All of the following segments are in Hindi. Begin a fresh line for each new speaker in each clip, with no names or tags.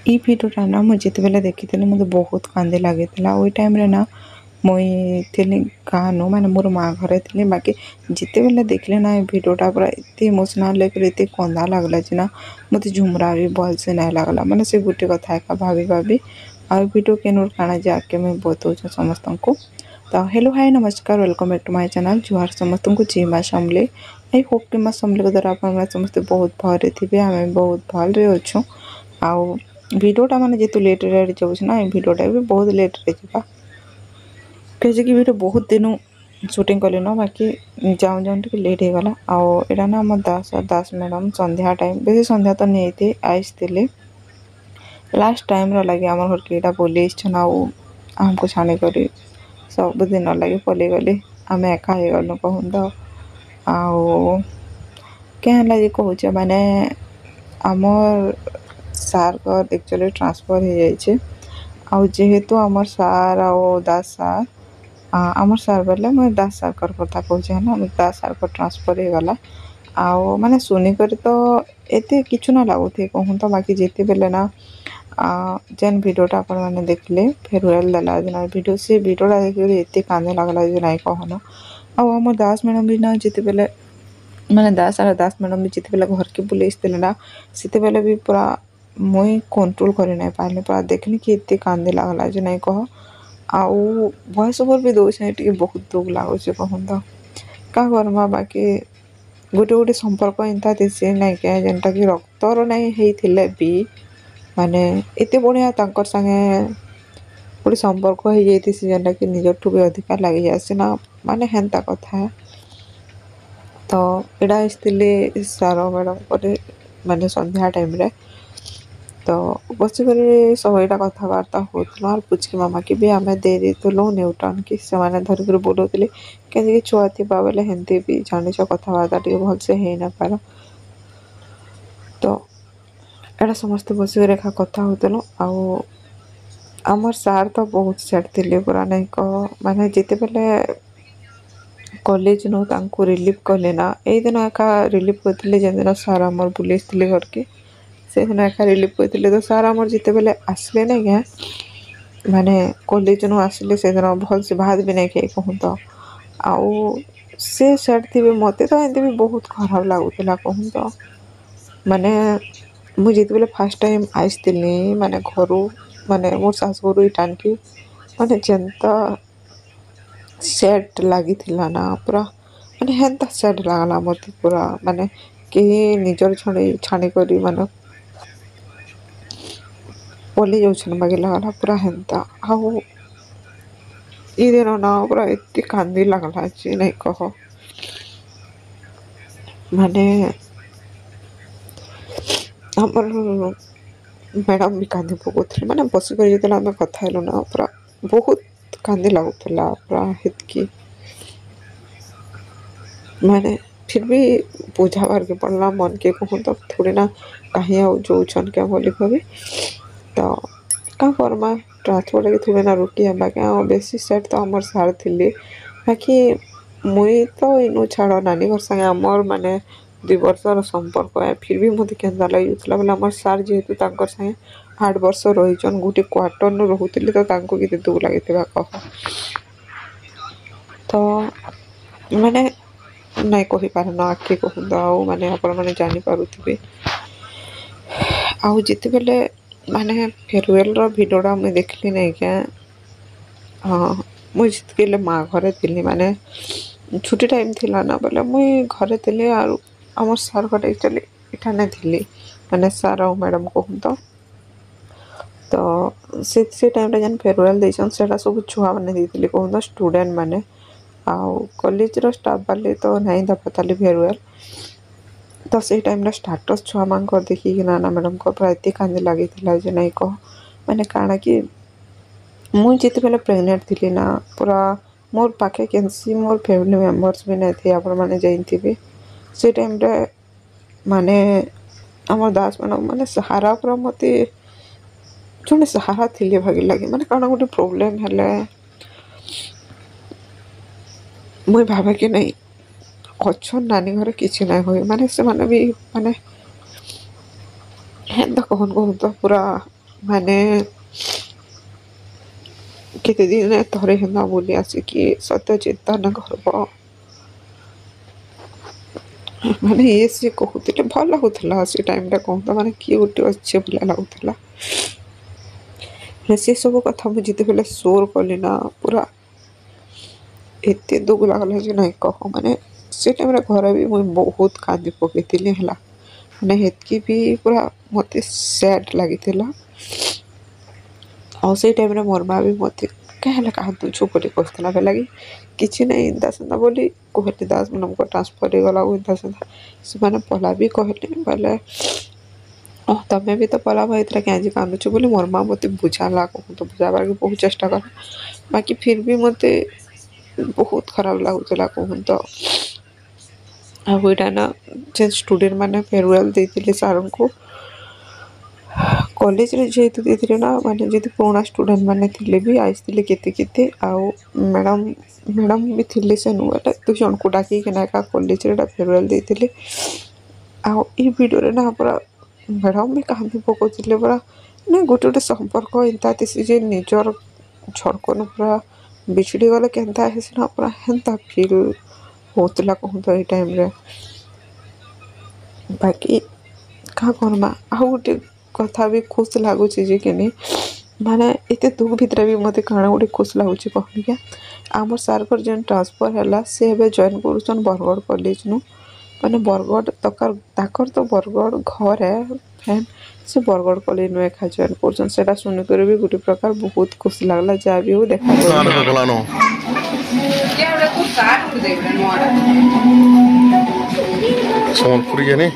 ई भिडियोटा ना मुझे जितेबाला देखी मतलब बहुत कांदी लगी ओई टाइम रे ना मुई थी गाँव माने मोर माँ घरे थी बाकी जितेबाला देखले ना ये भिडियोटा पूरा एत इमोशनाल लेकर एत कंदा लगला ना मत झुमरा भी भल से नहीं लगला माने से गोटे कथा एका भाभी भाभी आ भिडियो केनोर काଣା जे आके मैं बताऊँ समस्त को। तो हेलो हाय नमस्कार welcome back to my channel जुहार समस्त को जय माँ समले। आई होप कि माँ समले द्वारा आप समस्ते बहुत भल थे आम बहुत भल अच्छु आउ भिडियोटा माने जेतु लेट रे जाऊँ ना भिडियोटा भी बहुत लेट रे जा कहे कि वीडियो बहुत दिन शूटिंग कली न बाकी जाऊँ जाऊँ टे लेट हो गला आउ ना आम दास मैडम संध्या टाइम बेस संध्या तो नहीं थे आईसते लास्ट टाइम लगे आम घर के यहाँ बोली आमको छाणी कर सब दिन लगे पलि गली आम एका हो गलु कहूँ तो आउ क्या लगे कहूचे माने आमर सार एक्चुअली ट्रांसफर हो जाइए आउ जेहेतु आमर सार आउ दास सार आमर सार बोले मैं दास सार कथा कहूँ है ना दास सार को ट्रांसफर हो गला आउ माने सुनिकर तो एते किछु ना लगुथे कहूँ तो बाकी जिते बेले ना जेन भिडियोटा अपन मैंने देखले फेरवेल देला दिन भिडियो से भिडियोटा देखिए एत कांदे लगला जो नहीं कहना आम दास मैडम भी ना जिते बेले माने दास मैडम भी जिते बेले घर के बुलेई ना से बेले भी पूरा मुई कंट्रोल कर नहीं पारे पूरा देखनी कि एत कांदे लगला जो नहीं कह आउ वॉइस ओवर भी दौर टे बहुत दुख लगुच कहूँ तो क्या करमा बाकी गोटे गोटे संपर्क एंता दिशे नहीं क्या जेनटा कि रक्तर नहीं होते भी माने एत बढ़िया तांकर संगे गोटे संपर्क हो जाती जेनटा कि निजठू भी अधिकार लगी जाए ना माने हेन्ता कथा तो यहाँ आसती सार मैडम माने संध्या टाइम रे तो बसिक सब यहाँ कथबार्ता होता पुचकी मामा की भी आम दे देलु न्यूटन कि से धरिक बोलूले कहीं छुआ थी बोले हेमती भी जान कथबार्ता टे भलसे हो ना पार तो एटा समस्ते बसिक रेखा कथा होलु आमर सार तो बहुत सैड थे पूरा नहीं कह माने जिते बेले कॉलेज नु तांको रिलीव कले ना ए दिन एका रिलीव करते जेन दिन सार आमर बुले घर के से दिन एका रिलीव करते तो सार आमर जिते बेले आसले नहीं क्या माने कॉलेज नु आसले से दिन भल से भात भी नहीं खाई कहूँ तो आउ से सैड थी मत तो एमती भी बहुत खराब लगुला कहूँ तो माने मुझे जिते बेले फास्ट टाइम आसती माने घर माने मोर शाशु घर इटान की माने जेनता सैड लगी ना पूरा माने हेन्ता सैड लगला मत पूरा माने कहीं निजर छाणी कर माने पलि जाऊन बाकी लगला पूरा हेन्ता आउ दिन ना पूरा एत कांदी लगला जे नहीं कह माने हमर मैडम भी कांदी पकौले माने बसिक जो आम कथा ना पूरा बहुत कांदी लगुला पूरा हेतकी माने फिर भी बुझाबार के पड़ला मन के कहूँ तो थोड़ी ना कहीं जोन क्या बोली कभी तो क्या करमा ट्रांसपोर्ट के थोड़े ना रुकी हम बाकी बेसी सेट तो आमर सार थी बाकी मुई तो इनु छाड़ नानी घर संगे आमर माने 2 वर्षर संपर्क है फिर भी मत के लगे बोले आम सार जेहेतु संगे 8 वर्ष रही गोटे क्वार्टर नु रोते तो के दुख लगी कह तो माने नहीं कही पारे ना आखि कहूँ तो आउ माने आपण मैंने जानीपे आउ जिते बेले माने फेरवेल भिडियोटा मुझे देखली नहीं क्या हाँ मुझे माँ घरे थी माने छुट्टी टाइम थिला ना बोले मुई घरे थी आम सार घर एक्चुअली इठाने थी माने सार और मैडम कहूँ तो से टाइम जेन फेरवेल देसन से सब छुआ मैंने देती कहूँ तो स्टूडेंट मैंने आउ कॉलेज रो स्टाफ वाले तो नहीं दपाताली फेरवेल तो से टाइम स्टाटस छुआ मान देखिए नाना मैडम को पूरा एत कांदी लगी जो नहीं कह मैंने काଣା कि मुझे जिते बेले प्रेग्नेंट थी ना पूरा मोर पाखे कैंसी मोर फैमिली मेंबर्स भी नहीं थे आपण मैंने जानते से टाइम रे माने आम दास मैडम माने सहारा पूरा मत जो सहारा थी भागी लगे माने काଣା गोटे प्रोब्लेम है मुई भावे कि नहीं अच्छा नानी घर किसी ना हुए माने से माने भी माने हेन्ता कहूँ तो पूरा
माने केते दिन थरे हेन्दा बोली आसिकी सत्य चिंता न करब माने ये से कहते भल लगुला से टाइम कहता माने किए गोटे अच्छे भला लगुला से सब कथा मुझे बेले सोर कली ना पूरा एते दुख लगला जे नहीं कह माने से टाइम घर भी मुझे बहुत कांदी पकईली है मैंने हेतकी भी पूरा मत सैड लगी और से टाइम मोर माँ भी मत क्या कांदुचु बोली कहला बेला कि नहीं इंदा सेंदा बोली कहली दास हमको ट्रांसफर हो गला इंदा सेंदा से मैंने पला भी कहली बोले तमें भी तो पला भाई क्या कांदुचु बोली मोर माँ मत बुझाला कहूँ तो बुझाबार के बहुत चेष्टा कर बाकी फिर भी मत बहुत खराब लगुला कहूँ तो आईटा ना जे स्टूडेंट मैंने फेयरवेल देते सार को कॉलेज रे जेहेतु देते ना माने जी पुराना स्टूडेंट मैंने थे भी आसते केते आउ मैडम मैडम भी थे से नुआटा तो जन को डाक ना कॉलेज रे फेयरवेल देते आउ ये वीडियो ना पूरा मैडम भी कांदी पकाउले पूरा ना गोटे गोटे संपर्क एंता जे निजर झड़कन पूरा बिछड़ी गले केन्ता ना पूरा हेन्ता फिल होता कहूँ तो ये टाइम रे बाकी क्या करमा आ गोटे कथा भी खुश लगुच कि माने एत दुख भितर भी मत कण गोटे खुश लगुच कहनी क्या आम सार को जेन ट्रांसफर है सी जॉइन कर बरगढ़ कॉलेज नु माने बरगढ़ तकर तो बरगढ़ घर है फैन से बरगढ़ कॉलेज नु एका जॉइन कर शुणिक भी गोटे प्रकार बहुत खुशी लगला जहाँ भी हो देखा
सोनपुर ये नहीं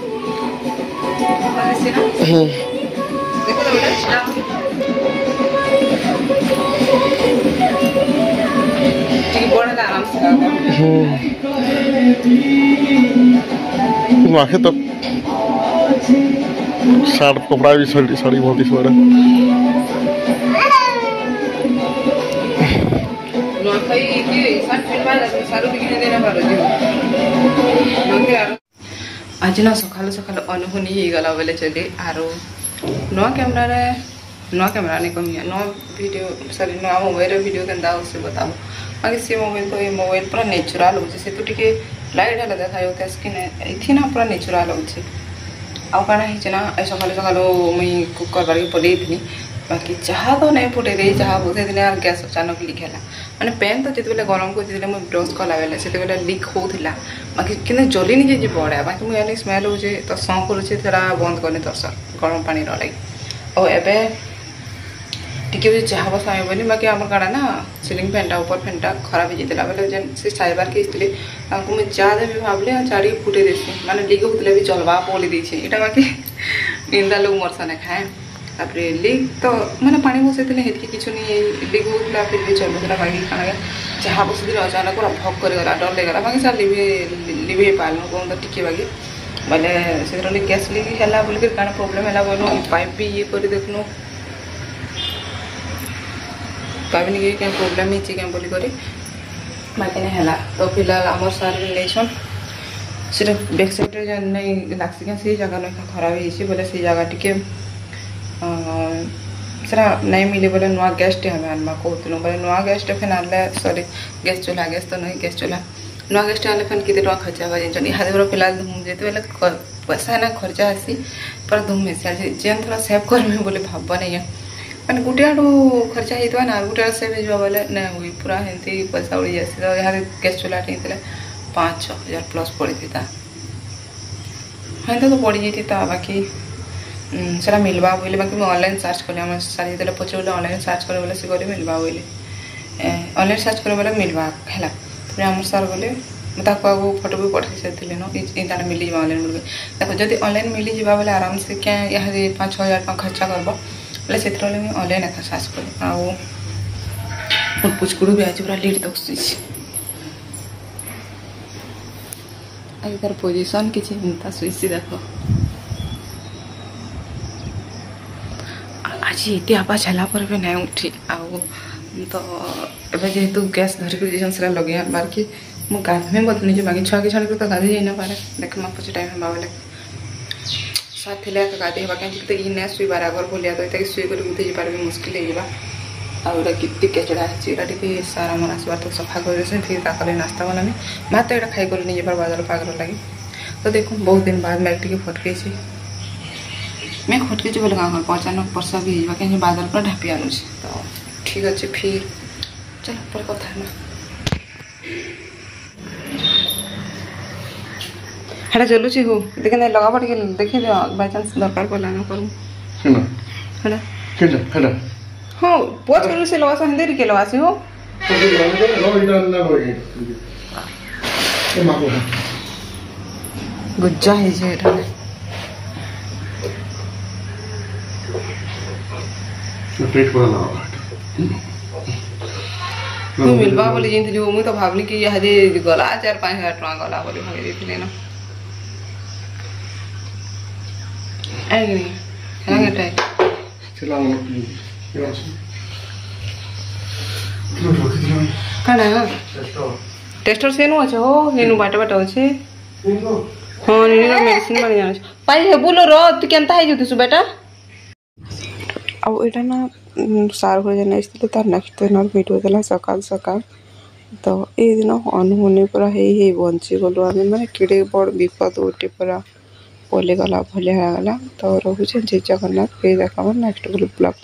आखे तो शर्ट कपड़ा भी साड़ी बहुत ही सुंदर
आज ना सकाल सकाल अनहोनी ही गला बेले चली आरो नवा कैमरा नहीं कमी नवा वीडियो सॉरी नवा मोबाइल वीडियो केंदा उसे बताओ आगे से मोबाइल तो ये मोबाइल पूरा नेचुरल हो से तो टिके लाइट हला देखा होता स्किन इथि ना पूरा नेचुरल हो आउ काना ही ना सकाल सकाल मुई कुक करबार के पड़े थी बाकी चाह तो नहीं फुटे दे चाह बोधे दिन गैस अचानक लिक है मैंने पैन तो जिते गरम कर मुझे ब्रश कला बेले से लिक होता बाकी कि जली नहीं जी बड़ा बाकी मुझे स्मेल हो तो सौ करुचे बंद करनी तरस गरम पानी लगे और एवं टी चाह बसाई बोली बाकी आम काड़ा ना सिलिंग फैनटा ऊपर फैनटा खराब हो जाता बोले जेन से साइबार के इसलिए मुझे चाह देवी भावली चाड़ी फुटे देसी मैंने लिक होते भी चलवा बोली देछे इटा बाकी इंदा लोग मरसा ने खाए तापर लिक तो मैंने पानी बसई हेतु किसी नहीं लिक होता फिर भी चलुला बाकी खाना चाह बसई अचानक पूरा भग करगला डर लगला बाकी सर लिभे पार्नु कौन तो टिके बाकी बोले से गैस लिक है बोलिक क्या प्रोब्लेम है बोलो पाइप भी ये कर देखनु पाइप नहीं क्या प्रोब्लेम है क्या बोली करी बाकी नहीं है तो फिलहाल आम सार भी नहीं सिर्फ बैक साइड रे नहीं लगे क्या से जगह ना खराब हो बोले से जगह टिके सर नहीं मिले बोले नुआ गैस टे हमें आनमा कहूँ बोले नुआ गैस टे फिर आनले सॉरी गैस चूल्हा गैस तो नहीं गैस चूल्हा नुआ गैस टे आने फिर कितने टका खर्चा हुआ जिन इहादे पूरा फिलहाल धूम जेते बेले पैसा है ना खर्चा आसी पूरा धूम में से जेन थोड़ा सेव करमी बोले भाव नहीं है मैंने गोटे आड़ू खर्चा होता है ना गोटे आड़ सेव हो बोले नहीं हुई पूरा एमती पैसा उड़ी जाए तो यहाँ गैस चूल्हा टे 5-6 हज़ार प्लस पड़ी था हाँ तो पड़ी जाता बाकी सेटा मिलवा बोले बाकी मैं ऑनलाइन सर्च कली आम सारी जो पचे बोले ऑनलाइन सर्च कर बोले सी गली मिलवा बोले ऑनलाइन सर्च कर बोले मिलवा है फिर आम सार बोले आगो फोटो भी पठाई सारी ना मिल जाए ऑनलाइन बोल देखो जब ऑनलाइन मिल जाए बोले आराम से क्या यहाँ 5-6 हज़ार टका खर्चा करब बोले से ऑनलाइन एका सर्च कली आउ पुचकुड़ भी आज पूरा लीड दौसी आज तार पोजिशन किसी शुई देख आज ये आवाज है भी नहीं उठी आउ तो एवं जेहेतु गैस धरिक से लगे बार कि मुझे गाधे बदलनी बाकी छुआ के छाड़ी तो गाधे जाना पारे देख मैं पचे टाइम है बोले साथ थे गाधे हवा कहीं इन्ना शुबार आगर भलिया तो ये शुक बुझे पार्बी मुस्किल हो आउटा कितनी केचड़ा है सारा मन आसबार तो सफा कर फिर ताकले नास्ता बनामी भात तो यहाँ खाई कर नहीं जाबार बादल पागल लगे तो देखो बहुत दिन बाद मैं टी फटके मैं फटके बोले गाँव घर अचानक वर्षा भी हो कहीं बादल पूरा ढापी आनु तो ठीक अच्छे फिर चल पर कथा है हेटा चलुची हो देखे नहीं लगा पड़े देखे बाय चांस दरकार पड़ा ना करूँ हेटा हाँ पोच कर से लगा हिंदी के लगा से हो गुज्जा है जे एटा
पेट पूरा ना
तू मिलवा बोली जिन मुई तो भावली कि यह गला 4-5 हजार टका गला बोली भाई देखले ना आई नहीं टाइम
चला
कना टेस्टर से नु अच्छा हो हेनु बाटे बाटे अच्छे हाँ नीना मेडिसिन बन जाना पाई हे बोलो रो तू केनता है जुतु बेटा
अब एटा ना सार घर जाना इसलिए तार नेक्स्ट दिन भिडियो देला सकाल सकाल तो ये दिन अनुमनि पूरा हे बंची गलु आम माने केड़े बड़ विपद उठे पूरा पलि गला भलिया गला तो रोचे जय जगन्नाथ फिर देखा नेक्स्ट ब्लॉग।